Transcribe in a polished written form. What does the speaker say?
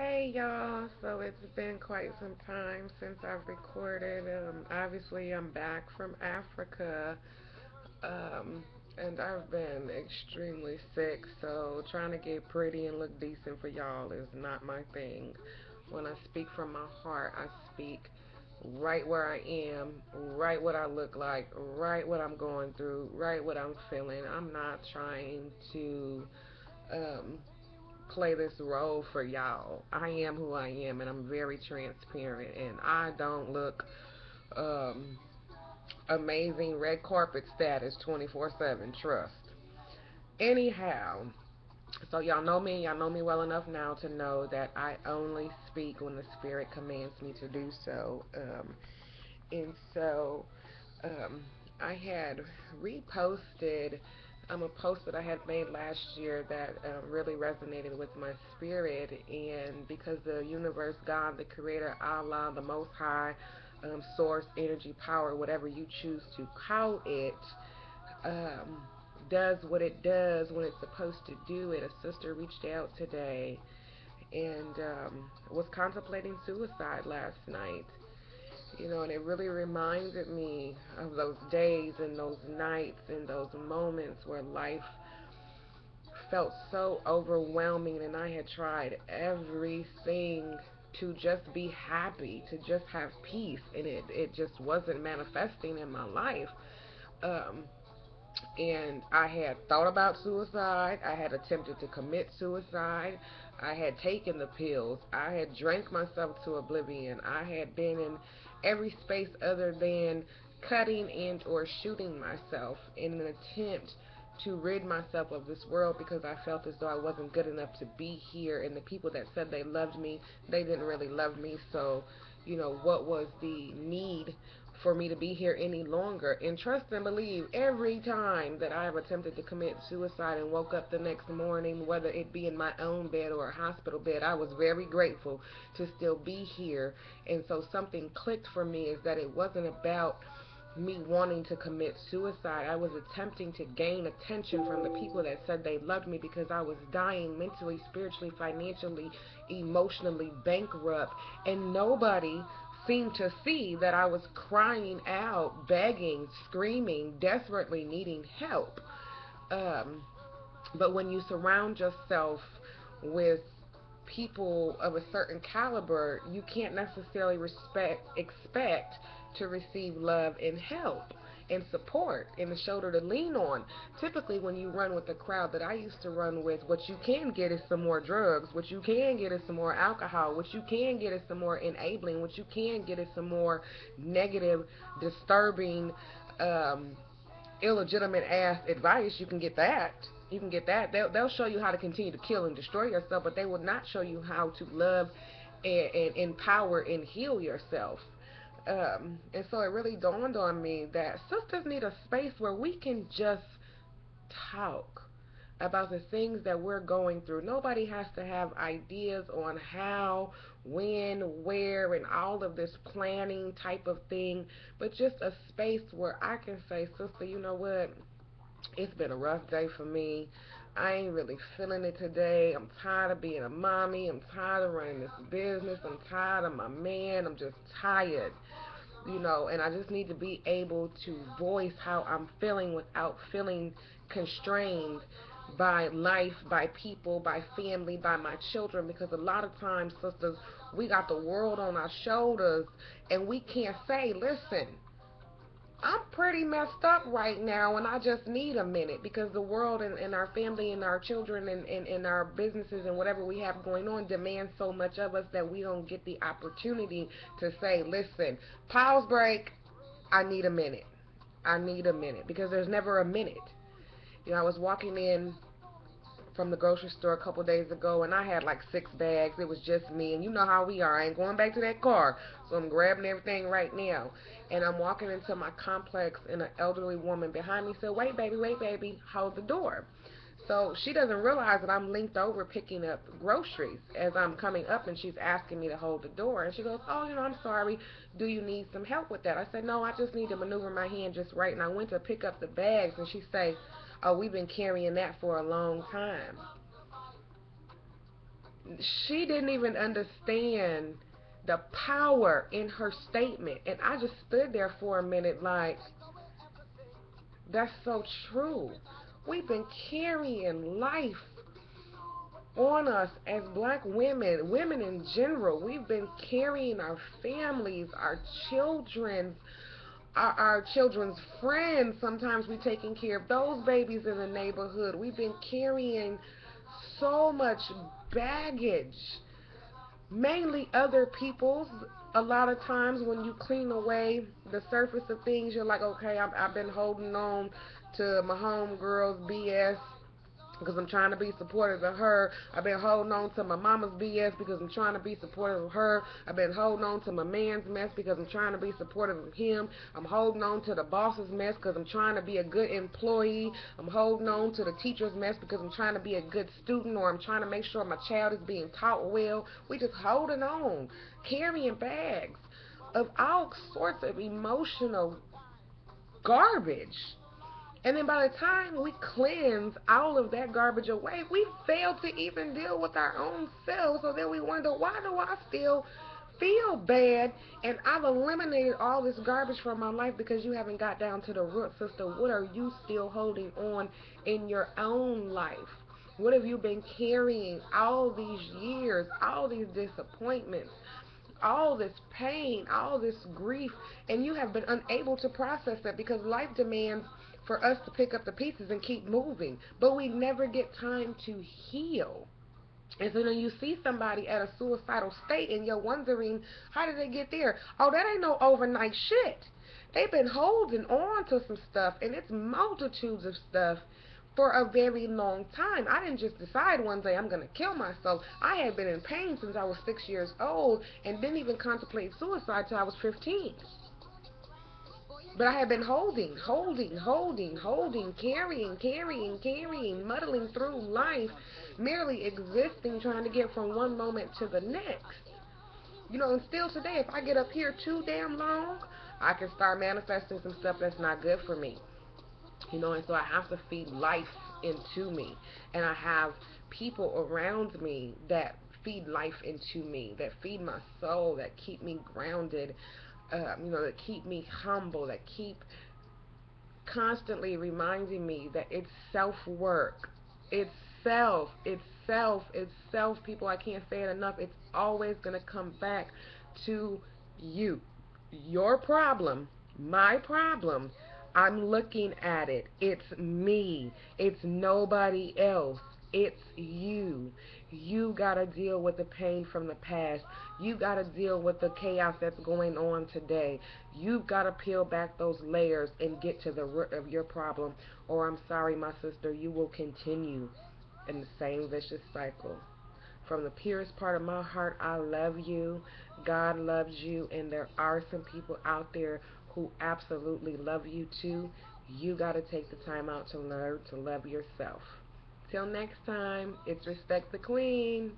Hey y'all, so it's been quite some time since I've recorded. Obviously, I'm back from Africa, um, and I've been extremely sick, so trying to get pretty and look decent for y'all is not my thing. When I speak from my heart, I speak right where I am, right what I look like, right what I'm going through, right what I'm feeling. I'm not trying to um, play this role for y'all. I am who I am, and I'm very transparent. And I don't look um, amazing red carpet status 24/7. Trust. Anyhow, so y'all know me well enough now to know that I only speak when the spirit commands me to do so. And so um, I had reposted a post that I had made last year that really resonated with my spirit, and because the universe, God, the Creator, Allah, the Most High, Source, Energy, Power, whatever you choose to call it, um, does what it does when it's supposed to do it. A sister reached out today and was contemplating suicide last night, and it really reminded me of those days and those nights and those moments where life felt so overwhelming, and I had tried everything to just be happy, to just have peace, and it just wasn't manifesting in my life. Um, and I had thought about suicide. I had attempted to commit suicide. I had taken the pills. I had drank myself to oblivion. I had been in every space other than cutting and or shooting myself in an attempt to rid myself of this world, because I felt as though I wasn't good enough to be here, and the people that said they loved me, they didn't really love me. So, what was the need for me to be here any longer? And trust and believe, every time that I have attempted to commit suicide and woke up the next morning, whether it be in my own bed or a hospital bed, I was very grateful to still be here. And so something clicked for me, is that it wasn't about me wanting to commit suicide. I was attempting to gain attention from the people that said they loved me, because I was dying mentally, spiritually, financially, emotionally bankrupt, and nobody seemed to see that I was crying out, begging, screaming, desperately needing help. Um, but when you surround yourself with people of a certain caliber, you can't necessarily expect to receive love and help and support and a shoulder to lean on. Typically, when you run with the crowd that I used to run with, what you can get is some more drugs, what you can get is some more alcohol, what you can get is some more enabling, what you can get is some more negative, disturbing, um, illegitimate ass advice. You can get that. You can get that. They'll show you how to continue to kill and destroy yourself, but they will not show you how to love and empower and heal yourself. And so it really dawned on me that sisters need a space where we can just talk about the things that we're going through. Nobody has to have ideas on how, when, where, and all of this planning type of thing, but just a space where I can say, sister, you know what? It's been a rough day for me. I ain't really feeling it today. I'm tired of being a mommy. I'm tired of running this business. I'm tired of my man. I'm just tired, and I just need to be able to voice how I'm feeling without feeling constrained by life, by people, by family, by my children, because a lot of times, sisters, we got the world on our shoulders, and we can't say, listen, I'm pretty messed up right now and I just need a minute, because the world and our family and our children and our businesses and whatever we have going on demands so much of us that we don't get the opportunity to say, listen, pause, break, I need a minute. I need a minute, because there's never a minute. I was walking in from the grocery store a couple days ago, and I had like 6 bags. It was just me, and you know how we are. I ain't going back to that car, so I'm grabbing everything right now. And I'm walking into my complex, and an elderly woman behind me said, wait, baby, hold the door." So she doesn't realize that I'm linked over picking up groceries as I'm coming up, and she's asking me to hold the door. And she goes, "Oh, I'm sorry. Do you need some help with that?" I said, "No, I just need to maneuver my hand just right." And I went to pick up the bags, and she say, "Oh, we've been carrying that for a long time." she didn't even understand the power in her statement. And I just stood there for a minute like, that's so true. We've been carrying life on us as black women, women in general. We've been carrying our families, our children's, our children's friends. Sometimes we taking care of those babies in the neighborhood. We've been carrying so much baggage, mainly other people's. A lot of times when you clean away the surface of things, you're like, okay, I've been holding on to my homegirl's BS because I'm trying to be supportive of her. I've been holding on to my mama's BS because I'm trying to be supportive of her. I've been holding on to my man's mess because I'm trying to be supportive of him. I'm holding on to the boss's mess because I'm trying to be a good employee. I'm holding on to the teacher's mess because I'm trying to be a good student, or I'm trying to make sure my child is being taught well. We just holding on, carrying bags of all sorts of emotional garbage. And then by the time we cleanse all of that garbage away, we fail to even deal with our own selves. So then we wonder, why do I still feel bad? And I've eliminated all this garbage from my life because you haven't got down to the root, sister. What are you still holding on in your own life? What have you been carrying all these years, all these disappointments, all this pain, all this grief, and you have been unable to process that because life demands for us to pick up the pieces and keep moving, but we never get time to heal. And so then you see somebody at a suicidal state and you're wondering, how did they get there? Oh, that ain't no overnight shit. They've been holding on to some stuff, and it's multitudes of stuff for a very long time. I didn't just decide one day I'm going to kill myself. I had been in pain since I was 6 years old and didn't even contemplate suicide till I was 15. But I have been holding, carrying, muddling through life, merely existing, trying to get from one moment to the next. And still today, if I get up here too damn long, I can start manifesting some stuff that's not good for me. And so I have to feed life into me. And I have people around me that feed life into me, that feed my soul, that keep me grounded, that keep me humble, that keep constantly reminding me that it's self-work. It's self, people. I can't say it enough. It's always going to come back to you. Your problem, my problem. I'm looking at it. It's me. It's nobody else. It's you. You got to deal with the pain from the past. You got to deal with the chaos that's going on today. You've got to peel back those layers and get to the root of your problem. Or I'm sorry, my sister, you will continue in the same vicious cycle. From the purest part of my heart, I love you. God loves you, and there are some people out there who absolutely love you too. You got to take the time out to learn to love yourself. Till next time, it's Respect the Queen.